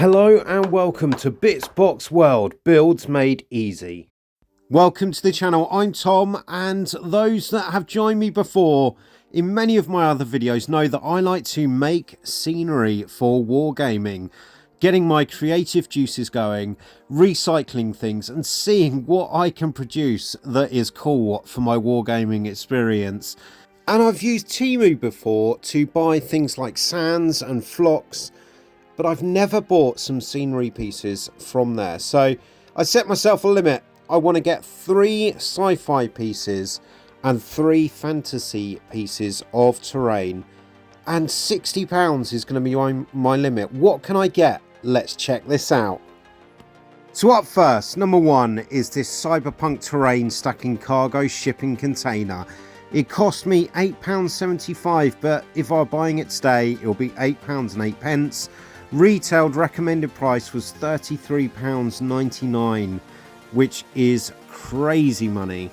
Hello and welcome to Bitsbox World, Builds Made Easy. Welcome to the channel, I'm Tom, and those that have joined me before in many of my other videos know that I like to make scenery for wargaming, getting my creative juices going, recycling things and seeing what I can produce that is cool for my wargaming experience. And I've used Temu before to buy things like sands and flocks, but I've never bought some scenery pieces from there. So I set myself a limit. I want to get 3 sci-fi pieces and 3 fantasy pieces of terrain, and £60 is going to be my limit. What can I get? Let's check this out. So up first, number 1 is this Cyberpunk terrain stacking cargo shipping container. It cost me £8.75, but if I'm buying it today, it'll be £8.08. Retailed recommended price was £33.99, which is crazy money.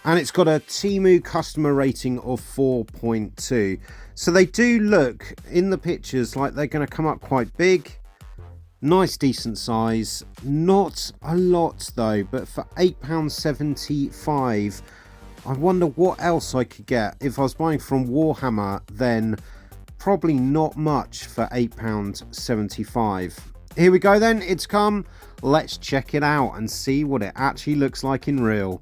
And it's got a Temu customer rating of 4.2. So they do look in the pictures like they're going to come up quite big. Nice decent size. Not a lot though, but for £8.75, I wonder what else I could get. If I was buying from Warhammer, then probably not much for £8.75. Here we go then, it's come. Let's check it out and see what it actually looks like in real.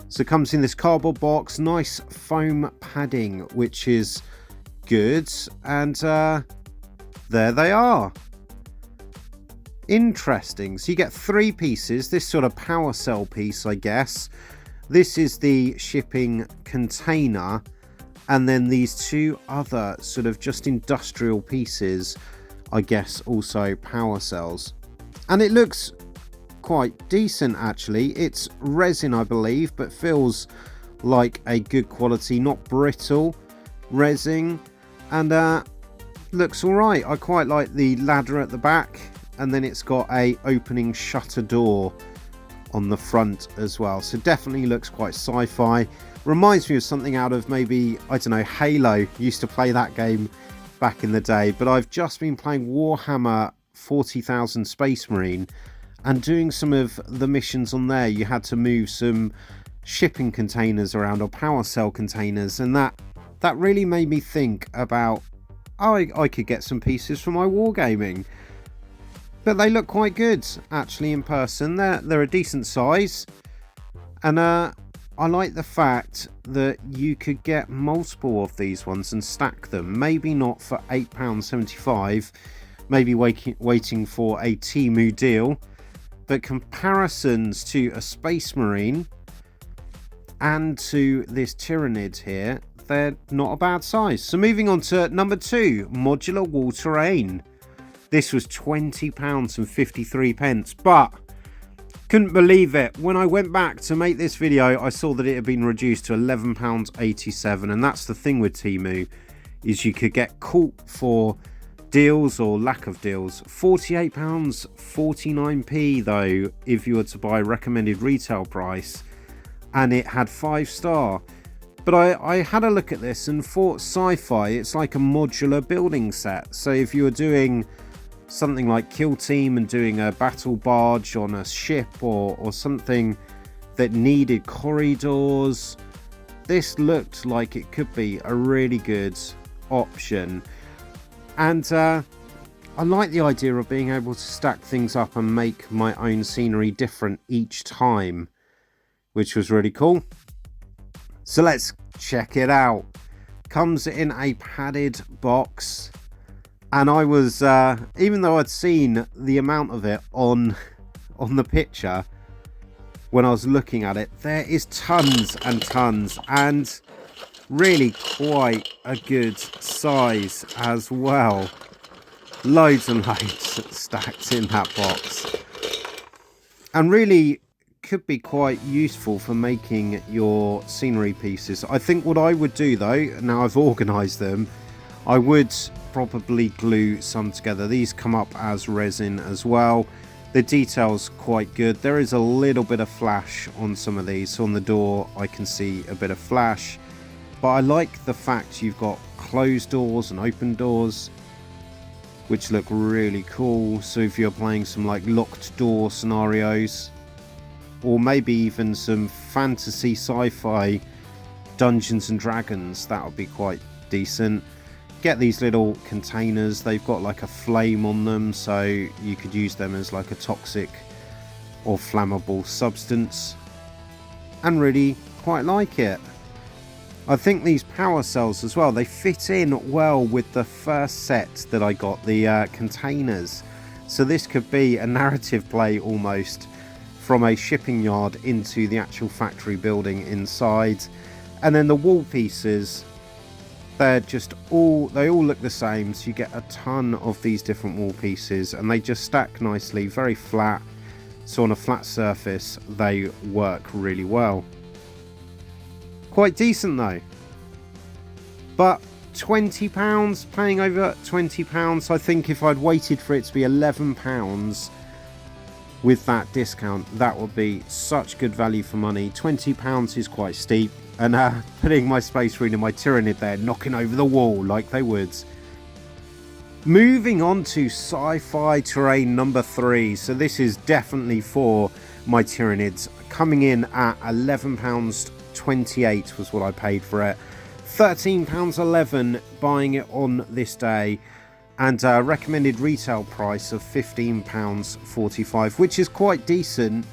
So it comes in this cardboard box, nice foam padding, which is good. And there they are. Interesting. So you get 3 pieces, this sort of power cell piece, I guess. This is the shipping container. And then these 2 other sort of just industrial pieces, I guess also power cells. And it looks quite decent actually. It's resin I believe, but feels like a good quality, not brittle resin. And looks alright. I quite like the ladder at the back. And then it's got a opening shutter door on the front as well. So definitely looks quite sci-fi. Reminds me of something out of maybe, I don't know, Halo. Used to play that game back in the day, but I've just been playing Warhammer 40,000 Space Marine and doing some of the missions on there. You had to move some shipping containers around, or power cell containers, and that really made me think about, oh, I could get some pieces for my wargaming. But they look quite good actually in person. They're a decent size, and I like the fact that you could get multiple of these ones and stack them. Maybe not for £8.75, maybe waiting for a Temu deal, but comparisons to a Space Marine and to this Tyrannid here, they're not a bad size. So moving on to number 2, Modular Wall Terrain. This was £20.53, but couldn't believe it. When I went back to make this video, I saw that it had been reduced to £11.87, and that's the thing with Temu, is you could get caught for deals or lack of deals. £48.49 though if you were to buy recommended retail price, and it had 5-star. But I had a look at this and thought sci-fi, it's like a modular building set. So if you were doing something like Kill Team and doing a battle barge on a ship, or something that needed corridors, this looked like it could be a really good option. And I like the idea of being able to stack things up and make my own scenery different each time, which was really cool. So let's check it out. Comes in a padded box. And I was, even though I'd seen the amount of it on the picture, when I was looking at it, there is tons and tons, and really quite a good size as well. Loads and loads stacked in that box. And really could be quite useful for making your scenery pieces. I think what I would do though, now I've organised them, I would probably glue some together. These come up as resin as well. The detail's quite good. There is a little bit of flash on some of these. So on the door I can see a bit of flash, but I like the fact you've got closed doors and open doors. which look really cool. So if you're playing some like locked door scenarios, or maybe even some fantasy sci-fi Dungeons and Dragons, that would be quite decent. Get these little containers, they've got like a flame on them, so you could use them as like a toxic or flammable substance, and really quite like it. I think these power cells as well, they fit in well with the first set that I got, the containers. So this could be a narrative play almost, from a shipping yard into the actual factory building inside. And then the wall pieces, they all look the same, so you get a ton of these different wall pieces, and they just stack nicely, very flat. So on a flat surface they work really well. Quite decent though, but £20, paying over £20. I think if I'd waited for it to be £11 with that discount, that would be such good value for money. £20 is quite steep, and putting my Space Marine and my Tyrannid there, knocking over the wall like they would. Moving on to sci-fi terrain number 3. So this is definitely for my Tyrannids, coming in at £11.28 was what I paid for it. £13.11 buying it on this day, and recommended retail price of £15.45, which is quite decent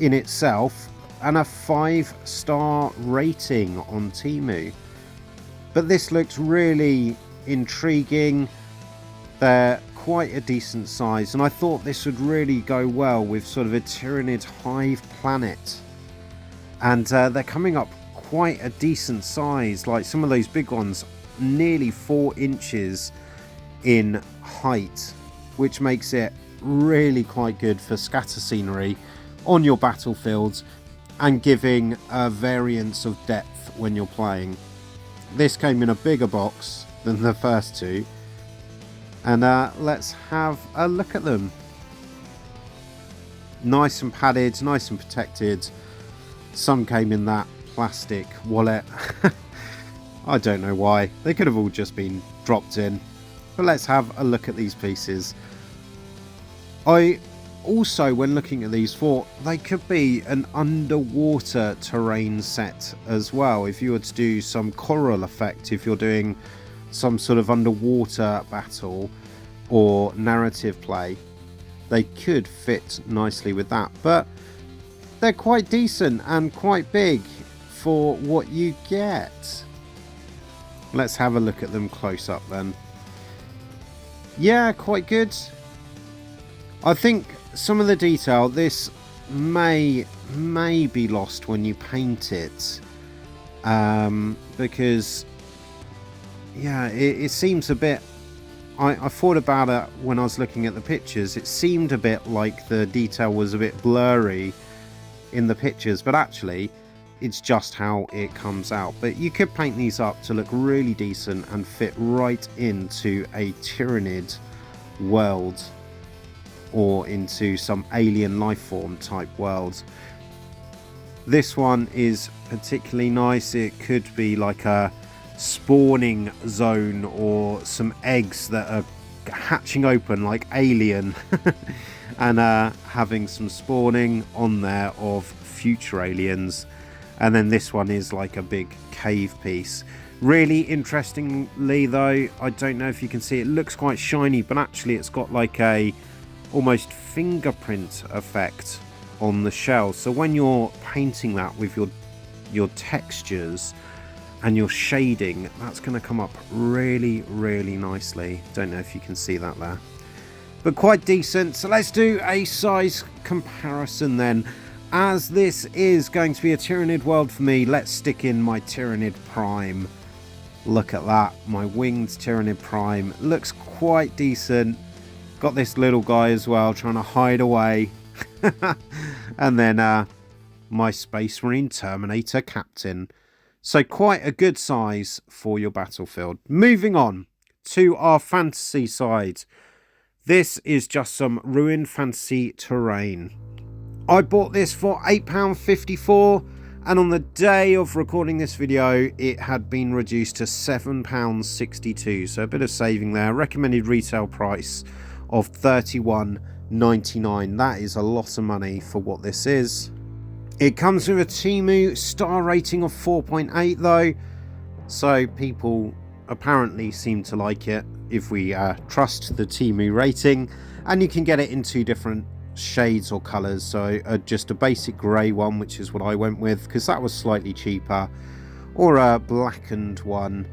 in itself, and a 5-star rating on Temu. But this looks really intriguing. They're quite a decent size, and I thought this would really go well with sort of a Tyrannid hive planet. And they're coming up quite a decent size, like some of those big ones nearly 4 inches in height, which makes it really quite good for scatter scenery on your battlefields and giving a variance of depth when you're playing. This came in a bigger box than the first two, and let's have a look at them. Nice and padded, nice and protected. Some came in that plastic wallet. I don't know why, they could have all just been dropped in. But let's have a look at these pieces. I also, when looking at these, thought they could be an underwater terrain set as well. If you were to do some coral effect, if you're doing some sort of underwater battle or narrative play, they could fit nicely with that. But they're quite decent and quite big for what you get. Let's have a look at them close up then. Yeah, quite good. I think some of the detail, this may be lost when you paint it, because yeah, it seems a bit, I thought about it when I was looking at the pictures. It seemed a bit like the detail was a bit blurry in the pictures, but actually it's just how it comes out. But you could paint these up to look really decent and fit right into a Tyrannid world or into some alien life form type world. This one is particularly nice. It could be like a spawning zone or some eggs that are hatching open like Alien and having some spawning on there of future aliens. And then this one is like a big cave piece. Really interestingly though, I don't know if you can see, it looks quite shiny, but actually it's got like a almost fingerprint effect on the shell. So when you're painting that with your textures and your shading, that's going to come up really nicely. Don't know if you can see that there, but quite decent. So let's do a size comparison then. As this is going to be a Tyrannid world for me, let's stick in my Tyrannid Prime. Look at that, my winged Tyrannid Prime looks quite decent. Got this little guy as well trying to hide away. And then my Space Marine Terminator Captain. So quite a good size for your battlefield. Moving on to our fantasy side. This is just some ruined fantasy terrain. I bought this for £8.54. And on the day of recording this video, it had been reduced to £7.62, so a bit of saving there. Recommended retail price of £31.99. That is a lot of money for what this is. It comes with a Temu star rating of 4.8 though, so people apparently seem to like it if we trust the Temu rating. And you can get it in 2 different shades or colors, so just a basic grey one, which is what I went with because that was slightly cheaper, or a blackened one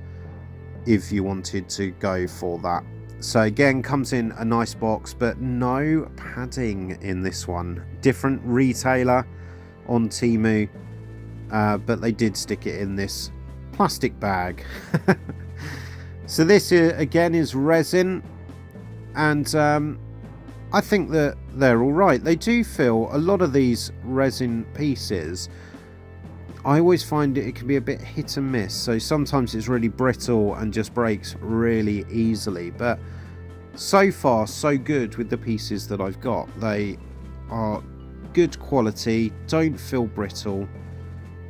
if you wanted to go for that. So again, comes in a nice box, but no padding in this one. Different retailer on Temu, but they did stick it in this plastic bag. So this again is resin, and I think that they're all right. They do feel, a lot of these resin pieces, I always find it can be a bit hit and miss. So sometimes it's really brittle and just breaks really easily. But so far, so good with the pieces that I've got. They are good quality, don't feel brittle,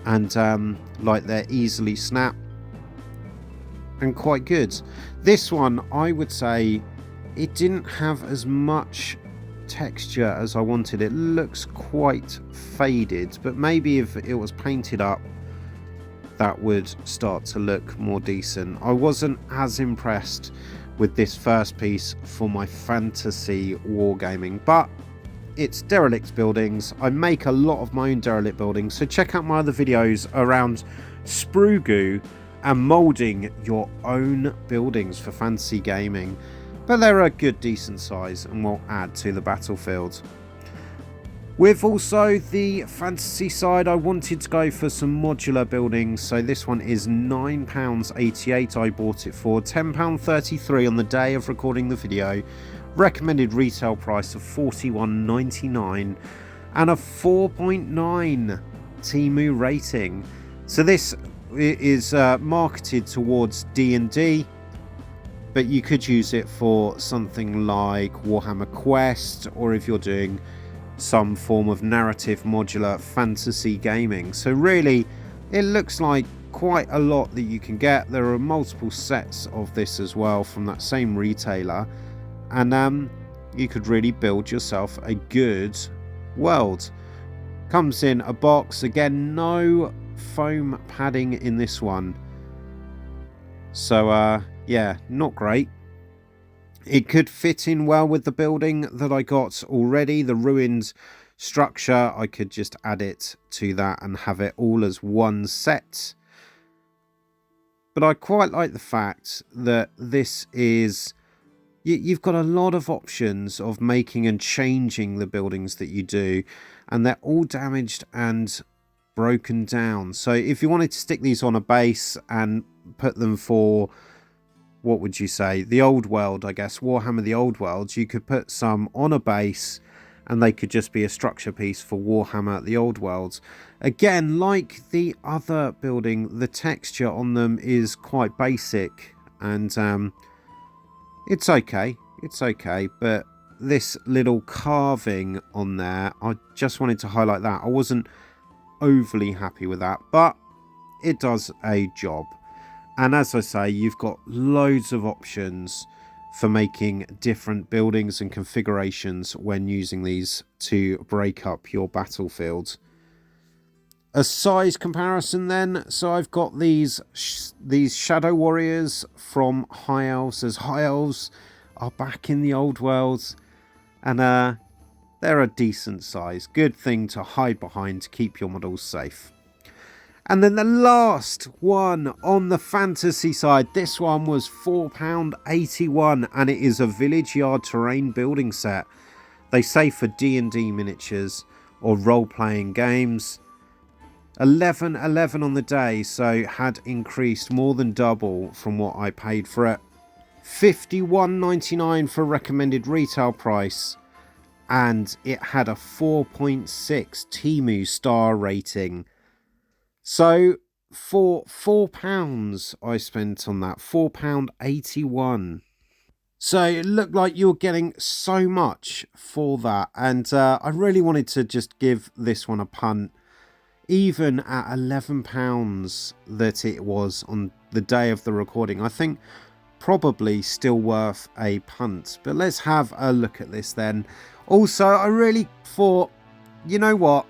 and like they're easily snap, and quite good. This one, I would say, it didn't have as much texture as I wanted. It looks quite faded, but maybe if it was painted up, that would start to look more decent. I wasn't as impressed with this first piece for my fantasy wargaming, but it's derelict buildings. I make a lot of my own derelict buildings, so check out my other videos around sprue goo and moulding your own buildings for fantasy gaming. But they're a good decent size and will add to the battlefield. With also the fantasy side, I wanted to go for some modular buildings, so this one is £9.88. I bought it for £10.33 on the day of recording the video. Recommended retail price of £41.99 and a 4.9 Temu rating. So this is marketed towards D&D, but you could use it for something like Warhammer Quest, or if you're doing some form of narrative modular fantasy gaming. So really, it looks like quite a lot that you can get. There are multiple sets of this as well from that same retailer, and you could really build yourself a good world. Comes in a box, again, no foam padding in this one, so yeah, not great. It could fit in well with the building that I got already, the ruined structure. I could just add it to that and have it all as one set. But I quite like the fact that this is, you've got a lot of options of making and changing the buildings that you do, and they're all damaged and broken down. So if you wanted to stick these on a base and put them for, what would you say, the old world, I guess, Warhammer the old world, you could put some on a base and they could just be a structure piece for Warhammer the old world. Again, like the other building, the texture on them is quite basic, and it's okay, but this little carving on there, I just wanted to highlight that. I wasn't overly happy with that, but it does a job. And as I say, you've got loads of options for making different buildings and configurations when using these to break up your battlefield. A size comparison then. So I've got these Shadow Warriors from High Elves, as High Elves are back in the old world. And they're a decent size. Good thing to hide behind to keep your models safe. And then the last one on the fantasy side, this one was £4.81, and it is a village yard terrain building set. They say for D&D miniatures or role-playing games. 11.11 on the day, so had increased more than double from what I paid for it. £51.99 for recommended retail price, and it had a 4.6 Temu star rating. So for £4 I spent on that, £4.81. So it looked like you were getting so much for that, and I really wanted to just give this one a punt. even at £11 that it was on the day of the recording, I think probably still worth a punt. But let's have a look at this then. Also, I really thought, you know what,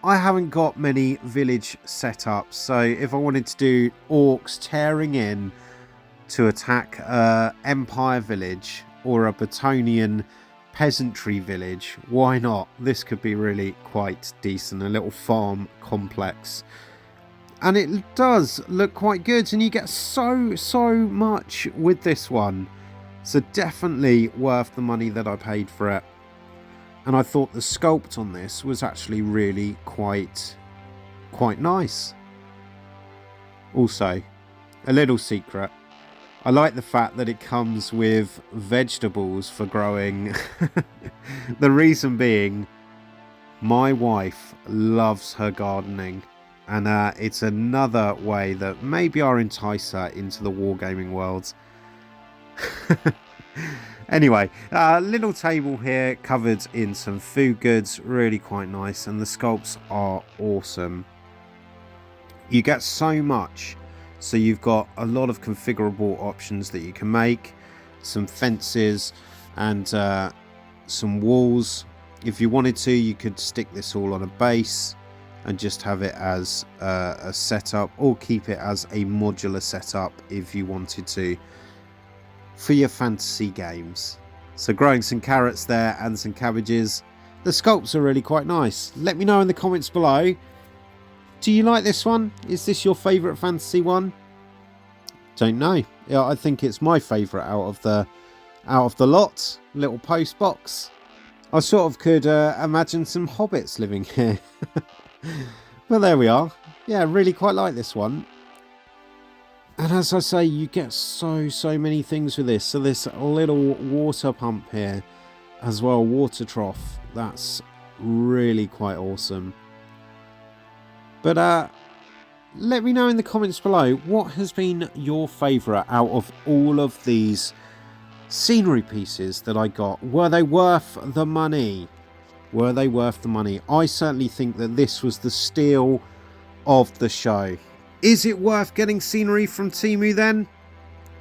I haven't got many village setups, so if I wanted to do orcs tearing in to attack Empire village or a Bretonian peasantry village, why not? This could be really quite decent, a little farm complex. And it does look quite good, and you get so much with this one. So definitely worth the money that I paid for it. And I thought the sculpt on this was actually really quite nice. Also, a little secret. I like the fact that it comes with vegetables for growing. The reason being, my wife loves her gardening. And it's another way that maybe I'll entice her into the wargaming world. Anyway, little table here covered in some food goods, really quite nice, and the sculpts are awesome. You get so much, so you've got a lot of configurable options that you can make, some fences and some walls. If you wanted to, you could stick this all on a base and just have it as a setup, or keep it as a modular setup if you wanted to for your fantasy games. So growing some carrots there and some cabbages. The sculpts are really quite nice. Let me know in the comments below, do you like this one? Is this your favourite fantasy one? Don't know. Yeah, I think it's my favourite out of the lot. Little post box. I sort of could imagine some hobbits living here. But there we are. Yeah, really quite like this one. And as I say, you get so many things with this. So this little water pump here as well, water trough. That's really quite awesome. But let me know in the comments below, what has been your favourite out of all of these scenery pieces that I got? Were they worth the money? Were they worth the money? I certainly think that this was the steal of the show. Is it worth getting scenery from Temu then?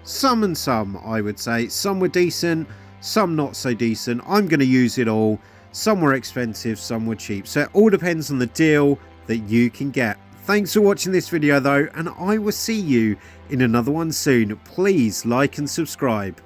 Some and some, I would say. Some were decent, some not so decent. I'm going to use it all. Some were expensive, some were cheap. So it all depends on the deal that you can get. Thanks for watching this video though, and I will see you in another one soon. Please like and subscribe.